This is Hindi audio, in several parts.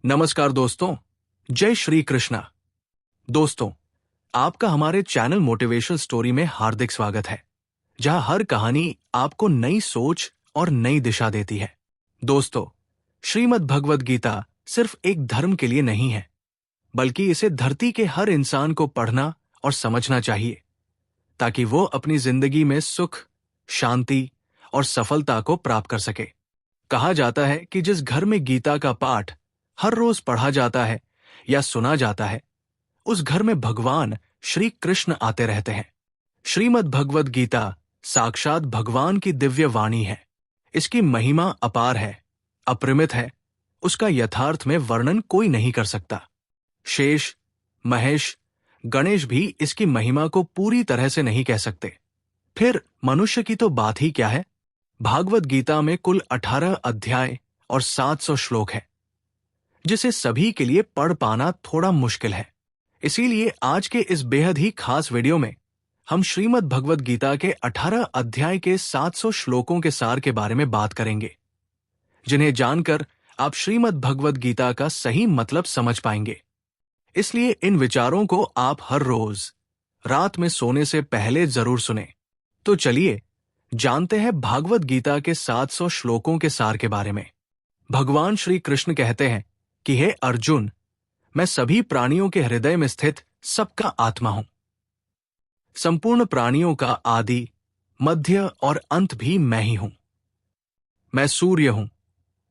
नमस्कार दोस्तों, जय श्री कृष्णा। दोस्तों, आपका हमारे चैनल मोटिवेशनल स्टोरी में हार्दिक स्वागत है, जहां हर कहानी आपको नई सोच और नई दिशा देती है। दोस्तों, श्रीमद् भगवद गीता सिर्फ एक धर्म के लिए नहीं है, बल्कि इसे धरती के हर इंसान को पढ़ना और समझना चाहिए, ताकि वो अपनी जिंदगी में सुख, शांति और सफलता को प्राप्त कर सके। कहा जाता है कि जिस घर में गीता का पाठ हर रोज पढ़ा जाता है या सुना जाता है, उस घर में भगवान श्री कृष्ण आते रहते हैं। श्रीमद् भगवद गीता साक्षात भगवान की दिव्य वाणी है। इसकी महिमा अपार है, अपरिमित है। उसका यथार्थ में वर्णन कोई नहीं कर सकता। शेष, महेश, गणेश भी इसकी महिमा को पूरी तरह से नहीं कह सकते। फिर मनुष्य की तो बात ही क्या है। भागवत गीता में कुल 18 अध्याय और 700 श्लोक है, जिसे सभी के लिए पढ़ पाना थोड़ा मुश्किल है। इसीलिए आज के इस बेहद ही खास वीडियो में हम श्रीमद् भगवद गीता के 18 अध्याय के 700 श्लोकों के सार के बारे में बात करेंगे, जिन्हें जानकर आप श्रीमद् भगवद गीता का सही मतलब समझ पाएंगे। इसलिए इन विचारों को आप हर रोज रात में सोने से पहले जरूर सुने। तो चलिए जानते हैं भागवत गीता के 700 श्लोकों के सार के बारे में। भगवान श्री कृष्ण कहते हैं कि हे अर्जुन, मैं सभी प्राणियों के हृदय में स्थित सबका आत्मा हूं। संपूर्ण प्राणियों का आदि, मध्य और अंत भी मैं ही हूं। मैं सूर्य हूं,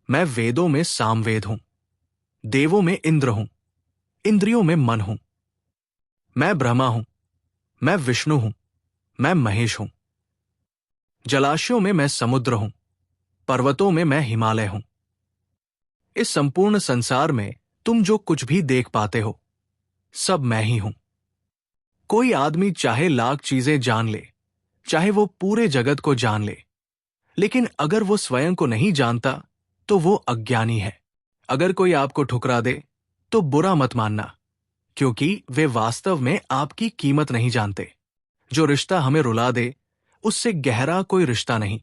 मैं वेदों में सामवेद हूं, देवों में इंद्र हूं, इंद्रियों में मन हूं। मैं ब्रह्मा हूं, मैं विष्णु हूं, मैं महेश हूं। जलाशयों में मैं समुद्र हूं, पर्वतों में मैं हिमालय हूं। इस संपूर्ण संसार में तुम जो कुछ भी देख पाते हो, सब मैं ही हूं। कोई आदमी चाहे लाख चीजें जान ले, चाहे वो पूरे जगत को जान ले, लेकिन अगर वो स्वयं को नहीं जानता तो वो अज्ञानी है। अगर कोई आपको ठुकरा दे तो बुरा मत मानना, क्योंकि वे वास्तव में आपकी कीमत नहीं जानते। जो रिश्ता हमें रुला दे, उससे गहरा कोई रिश्ता नहीं,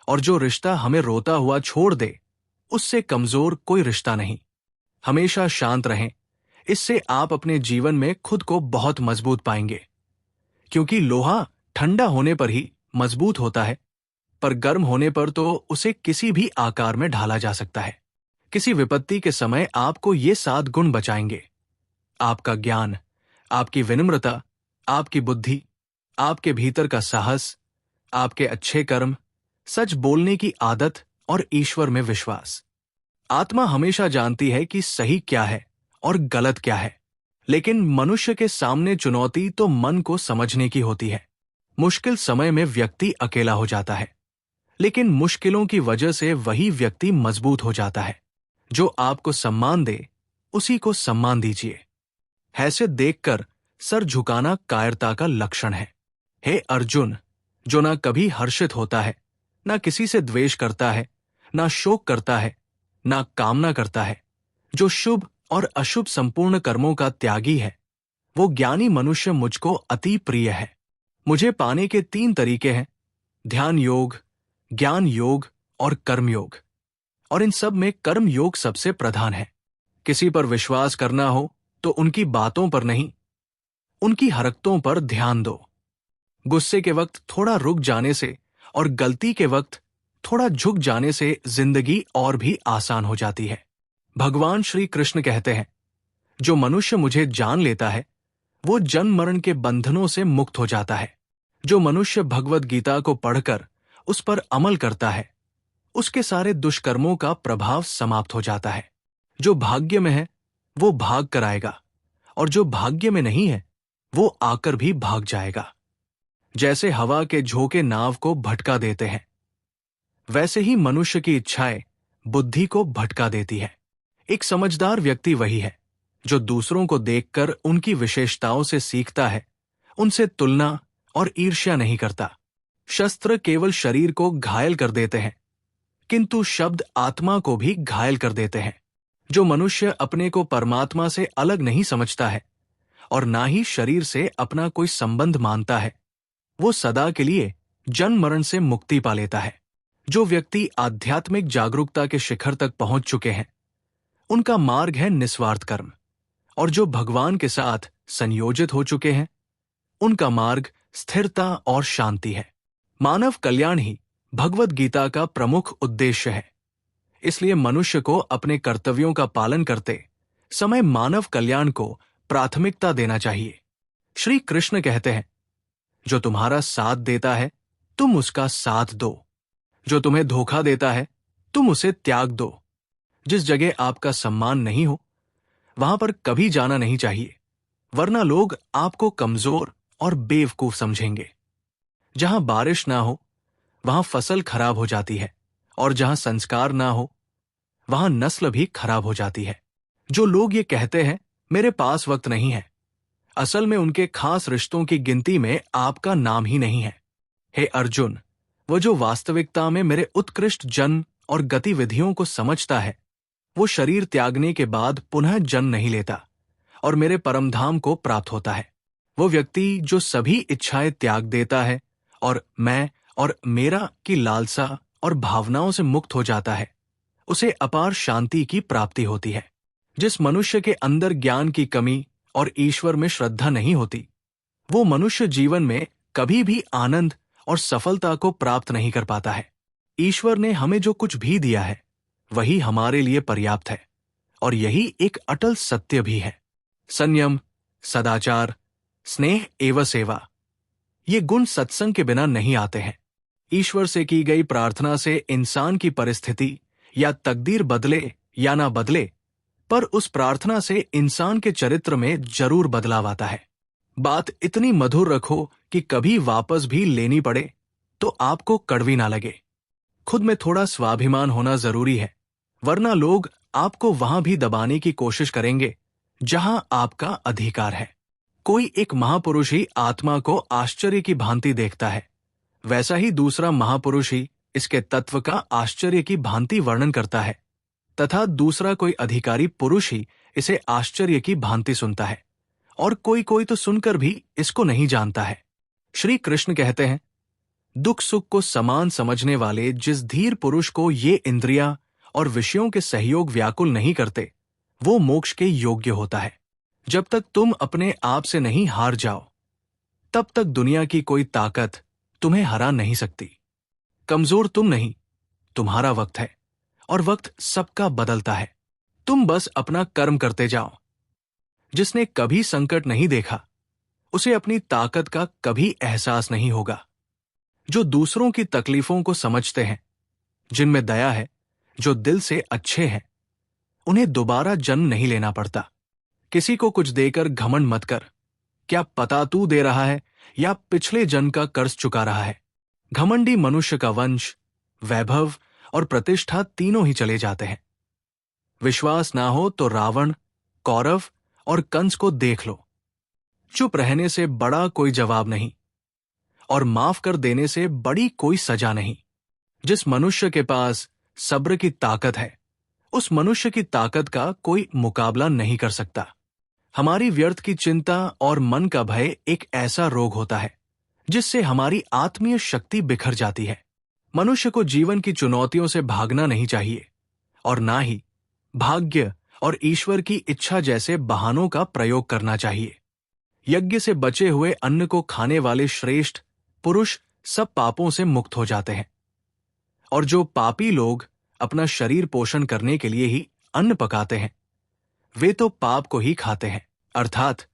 और जो रिश्ता हमें रोता हुआ छोड़ दे, उससे कमजोर कोई रिश्ता नहीं। हमेशा शांत रहें, इससे आप अपने जीवन में खुद को बहुत मजबूत पाएंगे। क्योंकि लोहा ठंडा होने पर ही मजबूत होता है, पर गर्म होने पर तो उसे किसी भी आकार में ढाला जा सकता है। किसी विपत्ति के समय आपको ये 7 गुण बचाएंगे: आपका ज्ञान, आपकी विनम्रता, आपकी बुद्धि, आपके भीतर का साहस, आपके अच्छे कर्म, सच बोलने की आदत और ईश्वर में विश्वास। आत्मा हमेशा जानती है कि सही क्या है और गलत क्या है, लेकिन मनुष्य के सामने चुनौती तो मन को समझने की होती है। मुश्किल समय में व्यक्ति अकेला हो जाता है, लेकिन मुश्किलों की वजह से वही व्यक्ति मजबूत हो जाता है। जो आपको सम्मान दे, उसी को सम्मान दीजिए। हैसियत देखकर सर झुकाना कायरता का लक्षण है। हे अर्जुन, जो ना कभी हर्षित होता है, ना किसी से द्वेष करता है, ना शोक करता है, ना कामना करता है, जो शुभ और अशुभ संपूर्ण कर्मों का त्यागी है, वो ज्ञानी मनुष्य मुझको अति प्रिय है। मुझे पाने के 3 तरीके हैं: ध्यान योग, ज्ञान योग और कर्म योग। और इन सब में कर्म योग सबसे प्रधान है। किसी पर विश्वास करना हो तो उनकी बातों पर नहीं, उनकी हरकतों पर ध्यान दो। गुस्से के वक्त थोड़ा रुक जाने से और गलती के वक्त थोड़ा झुक जाने से जिंदगी और भी आसान हो जाती है। भगवान श्री कृष्ण कहते हैं, जो मनुष्य मुझे जान लेता है, वो जन्म मरण के बंधनों से मुक्त हो जाता है। जो मनुष्य भगवद गीता को पढ़कर उस पर अमल करता है, उसके सारे दुष्कर्मों का प्रभाव समाप्त हो जाता है। जो भाग्य में है, वो भाग कर आएगा, और जो भाग्य में नहीं है, वो आकर भी भाग जाएगा। जैसे हवा के झोंके नाव को भटका देते हैं, वैसे ही मनुष्य की इच्छाएं बुद्धि को भटका देती है। एक समझदार व्यक्ति वही है जो दूसरों को देखकर उनकी विशेषताओं से सीखता है, उनसे तुलना और ईर्ष्या नहीं करता। शस्त्र केवल शरीर को घायल कर देते हैं, किंतु शब्द आत्मा को भी घायल कर देते हैं। जो मनुष्य अपने को परमात्मा से अलग नहीं समझता है और ना ही शरीर से अपना कोई संबंध मानता है, वो सदा के लिए जन्म मरण से मुक्ति पा लेता है। जो व्यक्ति आध्यात्मिक जागरूकता के शिखर तक पहुंच चुके हैं, उनका मार्ग है निस्वार्थ कर्म। और जो भगवान के साथ संयोजित हो चुके हैं, उनका मार्ग स्थिरता और शांति है। मानव कल्याण ही भगवत गीता का प्रमुख उद्देश्य है। इसलिए मनुष्य को अपने कर्तव्यों का पालन करते समय मानव कल्याण को प्राथमिकता देना चाहिए। श्री कृष्ण कहते हैं, जो तुम्हारा साथ देता है तुम उसका साथ दो, जो तुम्हें धोखा देता है तुम उसे त्याग दो। जिस जगह आपका सम्मान नहीं हो वहां पर कभी जाना नहीं चाहिए, वरना लोग आपको कमजोर और बेवकूफ समझेंगे। जहां बारिश ना हो वहां फसल खराब हो जाती है, और जहां संस्कार ना हो वहां नस्ल भी खराब हो जाती है। जो लोग ये कहते हैं मेरे पास वक्त नहीं है, असल में उनके खास रिश्तों की गिनती में आपका नाम ही नहीं है। हे अर्जुन, वो जो वास्तविकता में मेरे उत्कृष्ट जन्म और गतिविधियों को समझता है, वो शरीर त्यागने के बाद पुनः जन्म नहीं लेता और मेरे परमधाम को प्राप्त होता है। वो व्यक्ति जो सभी इच्छाएं त्याग देता है और मैं और मेरा की लालसा और भावनाओं से मुक्त हो जाता है, उसे अपार शांति की प्राप्ति होती है। जिस मनुष्य के अंदर ज्ञान की कमी और ईश्वर में श्रद्धा नहीं होती, वो मनुष्य जीवन में कभी भी आनंद और सफलता को प्राप्त नहीं कर पाता है। ईश्वर ने हमें जो कुछ भी दिया है वही हमारे लिए पर्याप्त है, और यही एक अटल सत्य भी है। संयम, सदाचार, स्नेह एवं सेवा, ये गुण सत्संग के बिना नहीं आते हैं। ईश्वर से की गई प्रार्थना से इंसान की परिस्थिति या तकदीर बदले या ना बदले, पर उस प्रार्थना से इंसान के चरित्र में जरूर बदलाव आता है। बात इतनी मधुर रखो कि कभी वापस भी लेनी पड़े तो आपको कड़वी ना लगे। खुद में थोड़ा स्वाभिमान होना जरूरी है, वरना लोग आपको वहां भी दबाने की कोशिश करेंगे जहां आपका अधिकार है। कोई एक महापुरुष ही आत्मा को आश्चर्य की भांति देखता है, वैसा ही दूसरा महापुरुष ही इसके तत्व का आश्चर्य की भांति वर्णन करता है, तथा दूसरा कोई अधिकारी पुरुष ही इसे आश्चर्य की भांति सुनता है, और कोई कोई तो सुनकर भी इसको नहीं जानता है। श्री कृष्ण कहते हैं, दुख सुख को समान समझने वाले जिस धीर पुरुष को ये इंद्रियां और विषयों के सहयोग व्याकुल नहीं करते, वो मोक्ष के योग्य होता है। जब तक तुम अपने आप से नहीं हार जाओ, तब तक दुनिया की कोई ताकत तुम्हें हरा नहीं सकती। कमजोर तुम नहीं, तुम्हारा वक्त है, और वक्त सबका बदलता है। तुम बस अपना कर्म करते जाओ। जिसने कभी संकट नहीं देखा, उसे अपनी ताकत का कभी एहसास नहीं होगा। जो दूसरों की तकलीफों को समझते हैं, जिनमें दया है, जो दिल से अच्छे हैं, उन्हें दोबारा जन्म नहीं लेना पड़ता। किसी को कुछ देकर घमंड मत कर। क्या पता तू दे रहा है या पिछले जन्म का कर्ज चुका रहा है। घमंडी मनुष्य का वंश, वैभव और प्रतिष्ठा तीनों ही चले जाते हैं। विश्वास ना हो तो रावण, कौरव और कंस को देख लो। चुप रहने से बड़ा कोई जवाब नहीं, और माफ कर देने से बड़ी कोई सजा नहीं। जिस मनुष्य के पास सब्र की ताकत है, उस मनुष्य की ताकत का कोई मुकाबला नहीं कर सकता। हमारी व्यर्थ की चिंता और मन का भय एक ऐसा रोग होता है जिससे हमारी आत्मीय शक्ति बिखर जाती है। मनुष्य को जीवन की चुनौतियों से भागना नहीं चाहिए, और ना ही भाग्य और ईश्वर की इच्छा जैसे बहानों का प्रयोग करना चाहिए। यज्ञ से बचे हुए अन्न को खाने वाले श्रेष्ठ पुरुष सब पापों से मुक्त हो जाते हैं, और जो पापी लोग अपना शरीर पोषण करने के लिए ही अन्न पकाते हैं, वे तो पाप को ही खाते हैं। अर्थात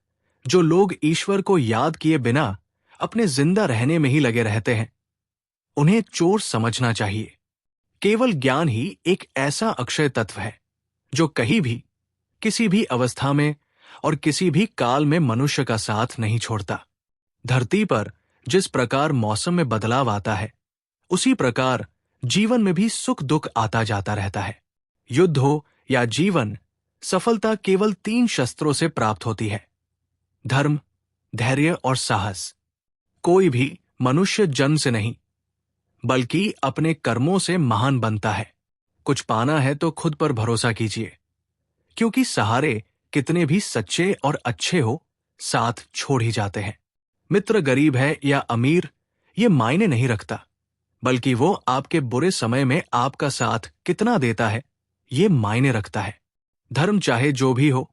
जो लोग ईश्वर को याद किए बिना अपने जिंदा रहने में ही लगे रहते हैं, उन्हें चोर समझना चाहिए। केवल ज्ञान ही एक ऐसा अक्षय तत्व है जो कहीं भी, किसी भी अवस्था में और किसी भी काल में मनुष्य का साथ नहीं छोड़ता। धरती पर जिस प्रकार मौसम में बदलाव आता है, उसी प्रकार जीवन में भी सुख दुख आता जाता रहता है। युद्ध हो या जीवन, सफलता केवल 3 शस्त्रों से प्राप्त होती है: धर्म, धैर्य और साहस। कोई भी मनुष्य जन्म से नहीं, बल्कि अपने कर्मों से महान बनता है। कुछ पाना है तो खुद पर भरोसा कीजिए, क्योंकि सहारे कितने भी सच्चे और अच्छे हो, साथ छोड़ ही जाते हैं। मित्र गरीब है या अमीर, ये मायने नहीं रखता, बल्कि वो आपके बुरे समय में आपका साथ कितना देता है, ये मायने रखता है। धर्म चाहे जो भी हो,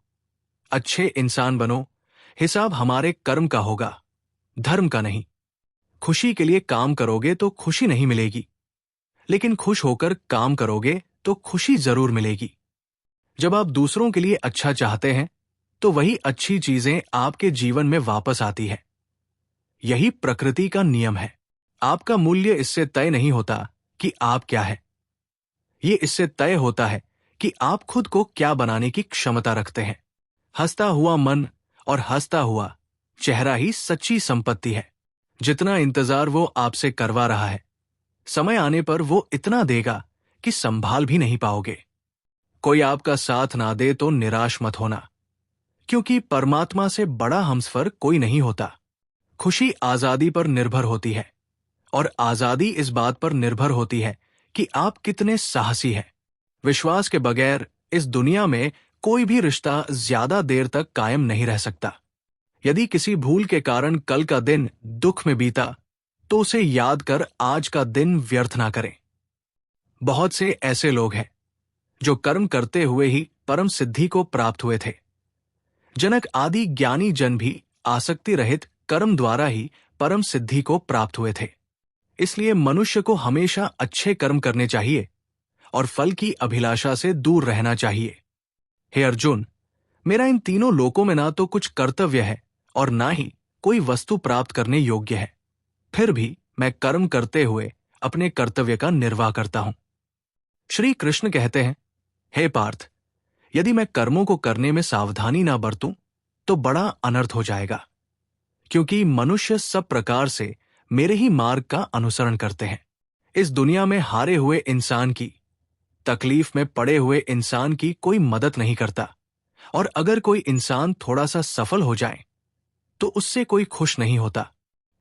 अच्छे इंसान बनो, हिसाब हमारे कर्म का होगा, धर्म का नहीं। खुशी के लिए काम करोगे तो खुशी नहीं मिलेगी, लेकिन खुश होकर काम करोगे तो खुशी जरूर मिलेगी। जब आप दूसरों के लिए अच्छा चाहते हैं तो वही अच्छी चीजें आपके जीवन में वापस आती है। यही प्रकृति का नियम है। आपका मूल्य इससे तय नहीं होता कि आप क्या है, ये इससे तय होता है कि आप खुद को क्या बनाने की क्षमता रखते हैं। हंसता हुआ मन और हंसता हुआ चेहरा ही सच्ची संपत्ति है। जितना इंतजार वो आपसे करवा रहा है, समय आने पर वो इतना देगा कि संभाल भी नहीं पाओगे। कोई आपका साथ ना दे तो निराश मत होना, क्योंकि परमात्मा से बड़ा हमसफर कोई नहीं होता। खुशी आजादी पर निर्भर होती है, और आजादी इस बात पर निर्भर होती है कि आप कितने साहसी हैं। विश्वास के बगैर इस दुनिया में कोई भी रिश्ता ज्यादा देर तक कायम नहीं रह सकता। यदि किसी भूल के कारण कल का दिन दुख में बीता, तो उसे याद कर आज का दिन व्यर्थ ना करें। बहुत से ऐसे लोग हैं जो कर्म करते हुए ही परम सिद्धि को प्राप्त हुए थे। जनक आदि ज्ञानी जन भी आसक्ति रहित कर्म द्वारा ही परम सिद्धि को प्राप्त हुए थे। इसलिए मनुष्य को हमेशा अच्छे कर्म करने चाहिए और फल की अभिलाषा से दूर रहना चाहिए। हे अर्जुन, मेरा इन तीनों लोकों में ना तो कुछ कर्तव्य है और ना ही कोई वस्तु प्राप्त करने योग्य है, फिर भी मैं कर्म करते हुए अपने कर्तव्य का निर्वाह करता हूं। श्री कृष्ण कहते हैं, हे पार्थ, यदि मैं कर्मों को करने में सावधानी ना बरतूं तो बड़ा अनर्थ हो जाएगा, क्योंकि मनुष्य सब प्रकार से मेरे ही मार्ग का अनुसरण करते हैं। इस दुनिया में हारे हुए इंसान की, तकलीफ में पड़े हुए इंसान की कोई मदद नहीं करता, और अगर कोई इंसान थोड़ा सा सफल हो जाए तो उससे कोई खुश नहीं होता।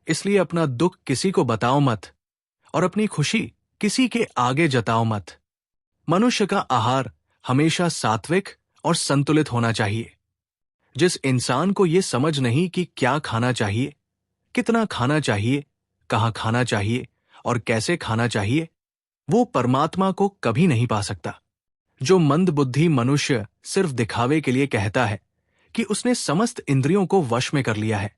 इसलिए अपना दुख किसी को बताओ मत और अपनी खुशी किसी के आगे जताओ मत। मनुष्य का आहार हमेशा सात्विक और संतुलित होना चाहिए। जिस इंसान को यह समझ नहीं कि क्या खाना चाहिए, कितना खाना चाहिए, कहाँ खाना चाहिए और कैसे खाना चाहिए, वो परमात्मा को कभी नहीं पा सकता। जो मंदबुद्धि मनुष्य सिर्फ दिखावे के लिए कहता है कि उसने समस्त इंद्रियों को वश में कर लिया है,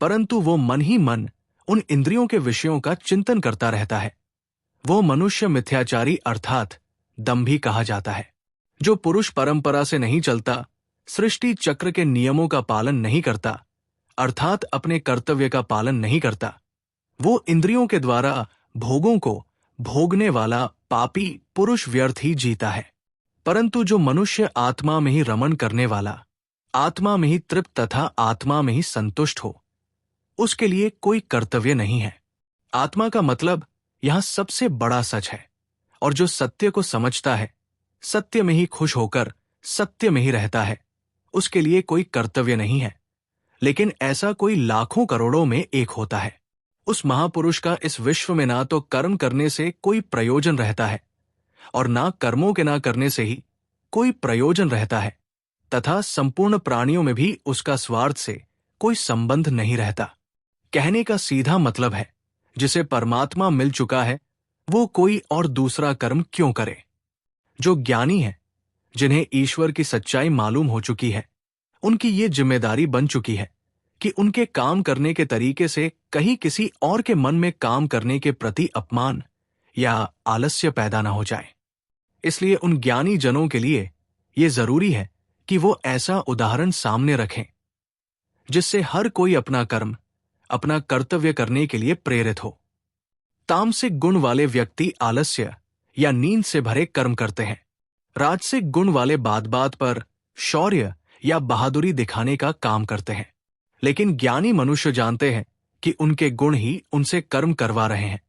परंतु वो मन ही मन उन इंद्रियों के विषयों का चिंतन करता रहता है, वो मनुष्य मिथ्याचारी अर्थात दंभी कहा जाता है। जो पुरुष परंपरा से नहीं चलता, सृष्टि चक्र के नियमों का पालन नहीं करता, अर्थात अपने कर्तव्य का पालन नहीं करता, वो इंद्रियों के द्वारा भोगों को भोगने वाला पापी पुरुष व्यर्थ ही जीता है। परंतु जो मनुष्य आत्मा में ही रमण करने वाला, आत्मा में ही तृप्त तथा आत्मा में ही संतुष्ट हो, उसके लिए कोई कर्तव्य नहीं है। आत्मा का मतलब यहां सबसे बड़ा सच है, और जो सत्य को समझता है, सत्य में ही खुश होकर सत्य में ही रहता है, उसके लिए कोई कर्तव्य नहीं है। लेकिन ऐसा कोई लाखों करोड़ों में एक होता है। उस महापुरुष का इस विश्व में ना तो कर्म करने से कोई प्रयोजन रहता है और ना कर्मों के ना करने से ही कोई प्रयोजन रहता है, तथा संपूर्ण प्राणियों में भी उसका स्वार्थ से कोई संबंध नहीं रहता। कहने का सीधा मतलब है, जिसे परमात्मा मिल चुका है वो कोई और दूसरा कर्म क्यों करे। जो ज्ञानी है, जिन्हें ईश्वर की सच्चाई मालूम हो चुकी है, उनकी ये जिम्मेदारी बन चुकी है कि उनके काम करने के तरीके से कहीं किसी और के मन में काम करने के प्रति अपमान या आलस्य पैदा न हो जाए। इसलिए उन ज्ञानी जनों के लिए ये जरूरी है कि वो ऐसा उदाहरण सामने रखें जिससे हर कोई अपना कर्म, अपना कर्तव्य करने के लिए प्रेरित हो। तामसिक गुण वाले व्यक्ति आलस्य या नींद से भरे कर्म करते हैं। राजसिक गुण वाले बात बात पर शौर्य या बहादुरी दिखाने का काम करते हैं। लेकिन ज्ञानी मनुष्य जानते हैं कि उनके गुण ही उनसे कर्म करवा रहे हैं,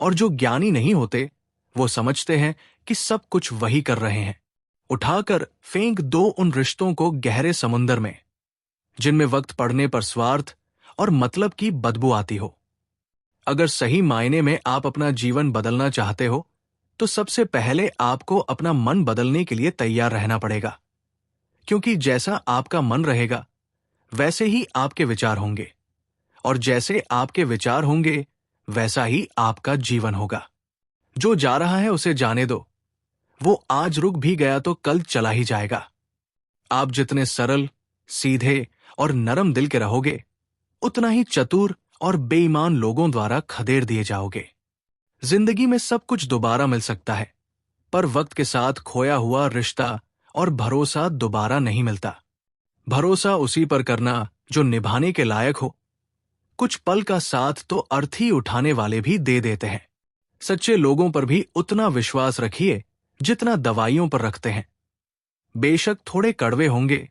और जो ज्ञानी नहीं होते वो समझते हैं कि सब कुछ वही कर रहे हैं। उठाकर फेंक दो उन रिश्तों को गहरे समुंदर में, जिनमें वक्त पड़ने पर स्वार्थ और मतलब की बदबू आती हो। अगर सही मायने में आप अपना जीवन बदलना चाहते हो तो सबसे पहले आपको अपना मन बदलने के लिए तैयार रहना पड़ेगा, क्योंकि जैसा आपका मन रहेगा वैसे ही आपके विचार होंगे, और जैसे आपके विचार होंगे वैसा ही आपका जीवन होगा। जो जा रहा है उसे जाने दो, वो आज रुक भी गया तो कल चला ही जाएगा। आप जितने सरल, सीधे और नरम दिल के रहोगे, उतना ही चतुर और बेईमान लोगों द्वारा खदेड़ दिए जाओगे। जिंदगी में सब कुछ दोबारा मिल सकता है, पर वक्त के साथ खोया हुआ रिश्ता और भरोसा दोबारा नहीं मिलता। भरोसा उसी पर करना जो निभाने के लायक हो। कुछ पल का साथ तो अर्थी उठाने वाले भी दे देते हैं। सच्चे लोगों पर भी उतना विश्वास रखिए जितना दवाइयों पर रखते हैं। बेशक थोड़े कड़वे होंगे,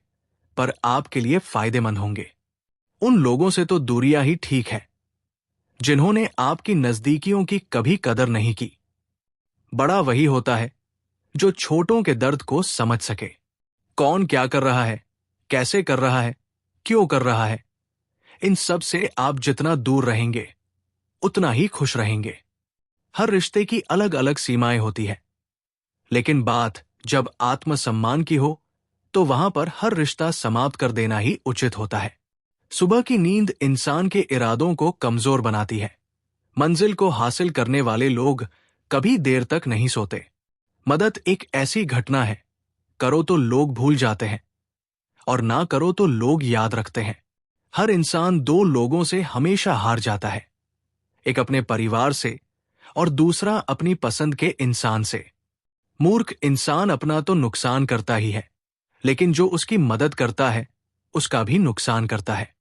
पर आपके लिए फायदेमंद होंगे। उन लोगों से तो दूरियां ही ठीक है जिन्होंने आपकी नजदीकियों की कभी कदर नहीं की। बड़ा वही होता है जो छोटों के दर्द को समझ सके। कौन क्या कर रहा है, कैसे कर रहा है, क्यों कर रहा है, इन सब से आप जितना दूर रहेंगे उतना ही खुश रहेंगे। हर रिश्ते की अलग अलग सीमाएं होती है, लेकिन बात जब आत्मसम्मान की हो तो वहां पर हर रिश्ता समाप्त कर देना ही उचित होता है। सुबह की नींद इंसान के इरादों को कमजोर बनाती है। मंजिल को हासिल करने वाले लोग कभी देर तक नहीं सोते। मदद एक ऐसी घटना है, करो तो लोग भूल जाते हैं और ना करो तो लोग याद रखते हैं। हर इंसान दो लोगों से हमेशा हार जाता है, एक अपने परिवार से और दूसरा अपनी पसंद के इंसान से। मूर्ख इंसान अपना तो नुकसान करता ही है, लेकिन जो उसकी मदद करता है उसका भी नुकसान करता है।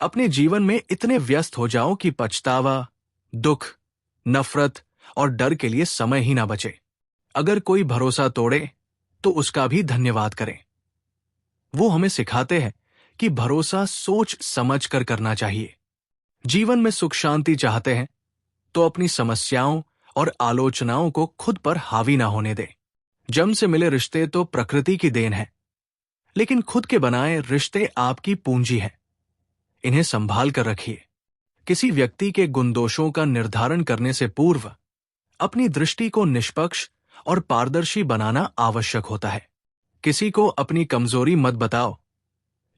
अपने जीवन में इतने व्यस्त हो जाओ कि पछतावा, दुख, नफरत और डर के लिए समय ही ना बचे। अगर कोई भरोसा तोड़े तो उसका भी धन्यवाद करें। वो हमें सिखाते हैं कि भरोसा सोच समझ कर करना चाहिए। जीवन में सुख शांति चाहते हैं तो अपनी समस्याओं और आलोचनाओं को खुद पर हावी ना होने दें। जन्म से मिले रिश्ते तो प्रकृति की देन है, लेकिन खुद के बनाए रिश्ते आपकी पूंजी है। इन्हें संभाल कर रखिए। किसी व्यक्ति के गुण दोषों का निर्धारण करने से पूर्व अपनी दृष्टि को निष्पक्ष और पारदर्शी बनाना आवश्यक होता है। किसी को अपनी कमजोरी मत बताओ,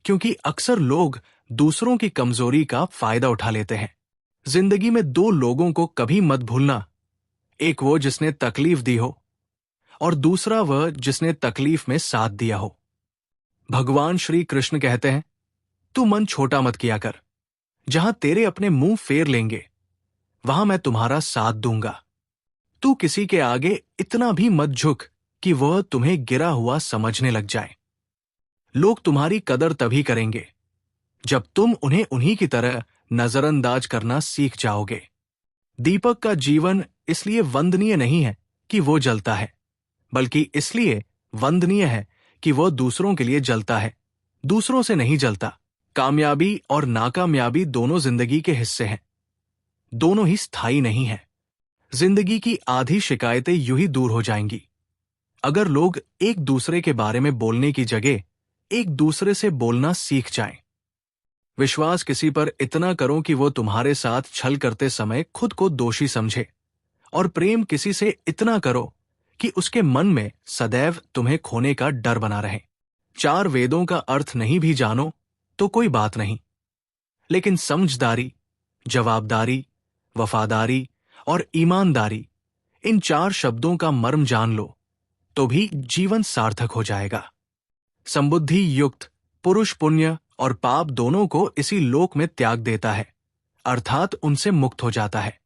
क्योंकि अक्सर लोग दूसरों की कमजोरी का फायदा उठा लेते हैं। जिंदगी में दो लोगों को कभी मत भूलना, एक वो जिसने तकलीफ दी हो और दूसरा वह जिसने तकलीफ में साथ दिया हो। भगवान श्री कृष्ण कहते हैं, तू मन छोटा मत किया कर। जहां तेरे अपने मुंह फेर लेंगे वहां मैं तुम्हारा साथ दूंगा। तू किसी के आगे इतना भी मत झुक कि वह तुम्हें गिरा हुआ समझने लग जाए। लोग तुम्हारी कदर तभी करेंगे जब तुम उन्हें उन्हीं की तरह नजरअंदाज करना सीख जाओगे। दीपक का जीवन इसलिए वंदनीय नहीं है कि वो जलता है, बल्कि इसलिए वंदनीय है कि वह दूसरों के लिए जलता है, दूसरों से नहीं जलता। कामयाबी और नाकामयाबी दोनों जिंदगी के हिस्से हैं, दोनों ही स्थायी नहीं है। जिंदगी की आधी शिकायतें यूं ही दूर हो जाएंगी अगर लोग एक दूसरे के बारे में बोलने की जगह एक दूसरे से बोलना सीख जाएं। विश्वास किसी पर इतना करो कि वो तुम्हारे साथ छल करते समय खुद को दोषी समझे, और प्रेम किसी से इतना करो कि उसके मन में सदैव तुम्हें खोने का डर बना रहे। चार वेदों का अर्थ नहीं भी जानो तो कोई बात नहीं, लेकिन समझदारी, जवाबदारी, वफादारी और ईमानदारी, इन चार शब्दों का मर्म जान लो तो भी जीवन सार्थक हो जाएगा। समबुद्धि युक्त पुरुष पुण्य और पाप दोनों को इसी लोक में त्याग देता है, अर्थात उनसे मुक्त हो जाता है।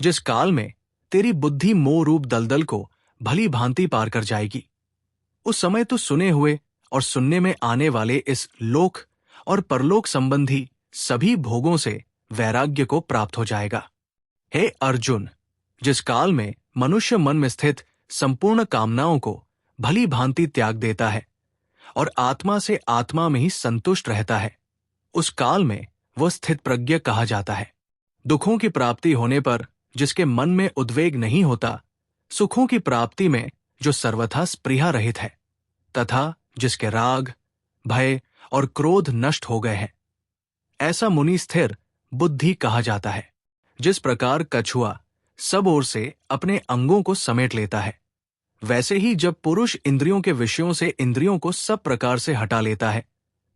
जिस काल में तेरी बुद्धि मोह रूप दलदल को भली भांति पार कर जाएगी, उस समय तो सुने हुए और सुनने में आने वाले इस लोक और परलोक संबंधी सभी भोगों से वैराग्य को प्राप्त हो जाएगा। हे अर्जुन, जिस काल में मनुष्य मन में स्थित संपूर्ण कामनाओं को भली भांति त्याग देता है और आत्मा से आत्मा में ही संतुष्ट रहता है, उस काल में वह स्थित प्रज्ञ कहा जाता है। दुखों की प्राप्ति होने पर जिसके मन में उद्वेग नहीं होता, सुखों की प्राप्ति में जो सर्वथा स्पृहा रहित है, तथा जिसके राग, भय और क्रोध नष्ट हो गए हैं, ऐसा मुनि स्थिर बुद्धि कहा जाता है। जिस प्रकार कछुआ सब ओर से अपने अंगों को समेट लेता है, वैसे ही जब पुरुष इंद्रियों के विषयों से इंद्रियों को सब प्रकार से हटा लेता है,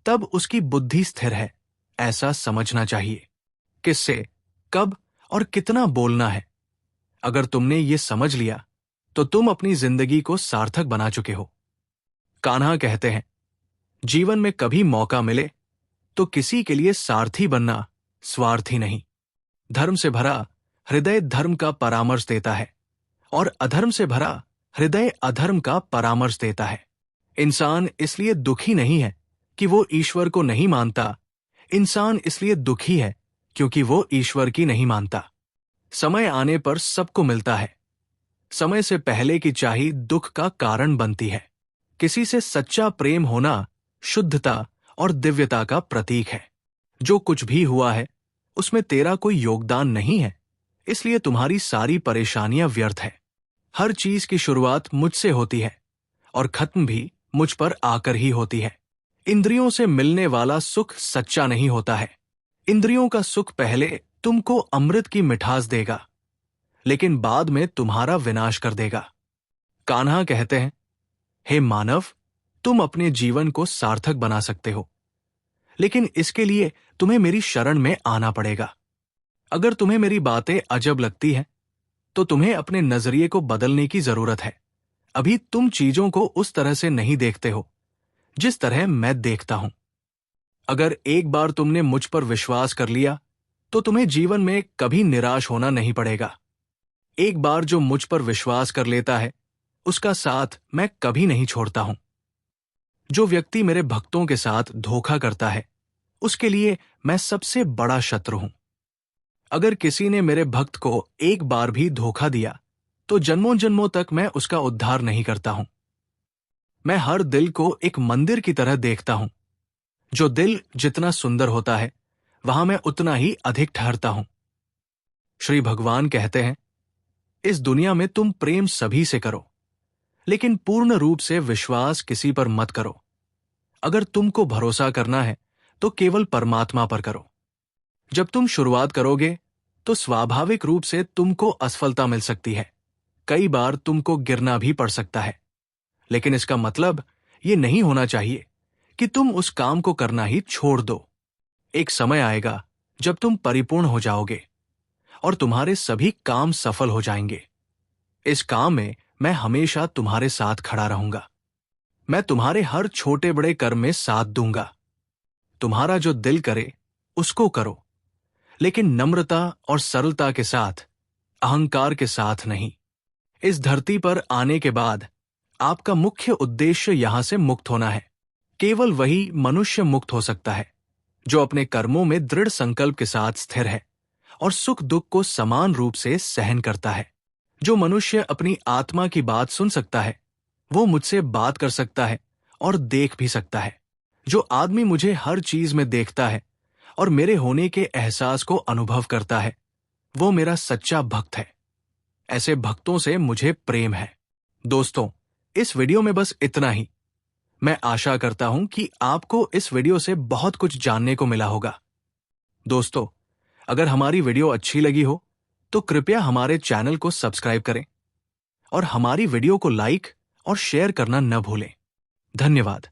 तब उसकी बुद्धि स्थिर है, ऐसा समझना चाहिए। किससे, कब और कितना बोलना है, अगर तुमने ये समझ लिया तो तुम अपनी जिंदगी को सार्थक बना चुके हो। कान्हा कहते हैं, जीवन में कभी मौका मिले तो किसी के लिए सारथी बनना, स्वार्थी नहीं। धर्म से भरा हृदय धर्म का परामर्श देता है और अधर्म से भरा हृदय अधर्म का परामर्श देता है। इंसान इसलिए दुखी नहीं है कि वो ईश्वर को नहीं मानता, इंसान इसलिए दुखी है क्योंकि वो ईश्वर की नहीं मानता। समय आने पर सबको मिलता है। समय से पहले की चाही दुख का कारण बनती है। किसी से सच्चा प्रेम होना शुद्धता और दिव्यता का प्रतीक है। जो कुछ भी हुआ है उसमें तेरा कोई योगदान नहीं है, इसलिए तुम्हारी सारी परेशानियां व्यर्थ है। हर चीज की शुरुआत मुझसे होती है और खत्म भी मुझ पर आकर ही होती है। इंद्रियों से मिलने वाला सुख सच्चा नहीं होता है। इंद्रियों का सुख पहले तुमको अमृत की मिठास देगा, लेकिन बाद में तुम्हारा विनाश कर देगा। कान्हा कहते हैं, हे मानव, तुम अपने जीवन को सार्थक बना सकते हो, लेकिन इसके लिए तुम्हें मेरी शरण में आना पड़ेगा। अगर तुम्हें मेरी बातें अजब लगती हैं, तो तुम्हें अपने नजरिए को बदलने की जरूरत है। अभी तुम चीजों को उस तरह से नहीं देखते हो जिस तरह मैं देखता हूं। अगर एक बार तुमने मुझ पर विश्वास कर लिया तो तुम्हें जीवन में कभी निराश होना नहीं पड़ेगा। एक बार जो मुझ पर विश्वास कर लेता है उसका साथ मैं कभी नहीं छोड़ता हूं। जो व्यक्ति मेरे भक्तों के साथ धोखा करता है उसके लिए मैं सबसे बड़ा शत्रु हूं। अगर किसी ने मेरे भक्त को एक बार भी धोखा दिया तो जन्मों जन्मों तक मैं उसका उद्धार नहीं करता हूं। मैं हर दिल को एक मंदिर की तरह देखता हूं। जो दिल जितना सुंदर होता है वहां मैं उतना ही अधिक ठहरता हूं। श्री भगवान कहते हैं, इस दुनिया में तुम प्रेम सभी से करो, लेकिन पूर्ण रूप से विश्वास किसी पर मत करो। अगर तुमको भरोसा करना है तो केवल परमात्मा पर करो। जब तुम शुरुआत करोगे तो स्वाभाविक रूप से तुमको असफलता मिल सकती है। कई बार तुमको गिरना भी पड़ सकता है, लेकिन इसका मतलब ये नहीं होना चाहिए कि तुम उस काम को करना ही छोड़ दो। एक समय आएगा जब तुम परिपूर्ण हो जाओगे और तुम्हारे सभी काम सफल हो जाएंगे। इस काम में मैं हमेशा तुम्हारे साथ खड़ा रहूंगा। मैं तुम्हारे हर छोटे बड़े कर्म में साथ दूंगा। तुम्हारा जो दिल करे उसको करो, लेकिन नम्रता और सरलता के साथ, अहंकार के साथ नहीं। इस धरती पर आने के बाद आपका मुख्य उद्देश्य यहां से मुक्त होना है। केवल वही मनुष्य मुक्त हो सकता है जो अपने कर्मों में दृढ़ संकल्प के साथ स्थिर है और सुख दुख को समान रूप से सहन करता है। जो मनुष्य अपनी आत्मा की बात सुन सकता है वो मुझसे बात कर सकता है और देख भी सकता है। जो आदमी मुझे हर चीज में देखता है और मेरे होने के एहसास को अनुभव करता है वो मेरा सच्चा भक्त है। ऐसे भक्तों से मुझे प्रेम है। दोस्तों, इस वीडियो में बस इतना ही। मैं आशा करता हूं कि आपको इस वीडियो से बहुत कुछ जानने को मिला होगा। दोस्तों, अगर हमारी वीडियो अच्छी लगी हो तो कृपया हमारे चैनल को सब्सक्राइब करें और हमारी वीडियो को लाइक और शेयर करना न भूलें। धन्यवाद।